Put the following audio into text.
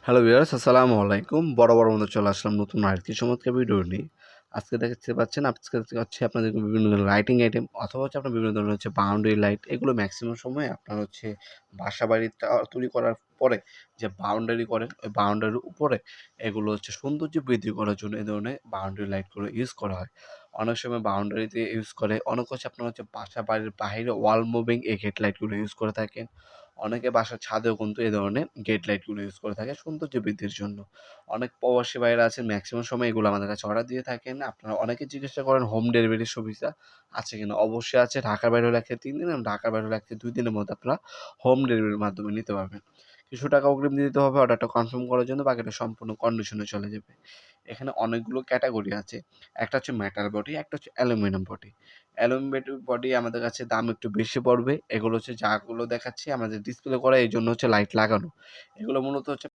Hello viewers, আসসালামু আলাইকুম। বরাবর মতো চলে আসলাম নতুন আরেকটি চমৎকার ভিডিও নিয়ে। আজকে দেখতে পাচ্ছেন, আজকে হচ্ছে আপনাদেরকে বিভিন্ন ধরনের লাইটিং আইটেম অথবা হচ্ছে আপনার বিভিন্ন ধরনের হচ্ছে বাউন্ডারি লাইট, এগুলো ম্যাক্সিমাম সময় আপনার হচ্ছে বাসা-বাড়িটা তৈরি করার পরে যে বাউন্ডারি করেন, ওই বাউন্ডারির উপরে এগুলো হচ্ছে সৌন্দর্য বৃদ্ধি করার জন্য এই ধরনের বাউন্ডারি লাইটগুলো ইউজ করা হয়। অনেক সময় বাউন্ডারিতে ইউজ করে, অনেক হচ্ছে আপনার হচ্ছে বাসা-বাড়ির বাহিরে ওয়াল মুভিং এই গেট লাইটগুলো ইউজ করে থাকেন। অনেকে বাসার ছাদেও কিন্তু এই ধরনের গেট লাইটগুলো ইউজ করে থাকে সৌন্দর্য বৃদ্ধির জন্য। অনেক প্রবাসী ভাইয়েরা আছেন, ম্যাক্সিমাম সময় এগুলো আমাদের কাছে অর্ডার দিয়ে থাকেন। আপনারা অনেকে জিজ্ঞাসা করেন হোম ডেলিভারির সুবিধা আছে কিনা? অবশ্যই আছে। ঢাকার বাইরে হলে ৩ দিন এবং ঢাকার বাইরে হলে ২ দিনের মধ্যে আপনারা হোম ডেলিভারির মাধ্যমে নিতে পারবেন। কিছু টাকা অগ্রিম দিতে হবে অর্ডারটা কনফার্ম করার জন্য, বাকিটা সম্পূর্ণ কন্ডিশনে চলে যাবে। এখানে অনেকগুলো ক্যাটাগরি আছে। একটা হচ্ছে মেটাল বডি, একটা হচ্ছে অ্যালুমিনিয়াম বডি। অ্যালুমিনিয়াম বডি আমাদের কাছে দাম একটু বেশি পড়বে। এগুলো হচ্ছে যাগুলো দেখাচ্ছি আমাদের ডিসপ্লে করা, এইজন্য হচ্ছে লাইট লাগানো। এগুলো মূলত হচ্ছে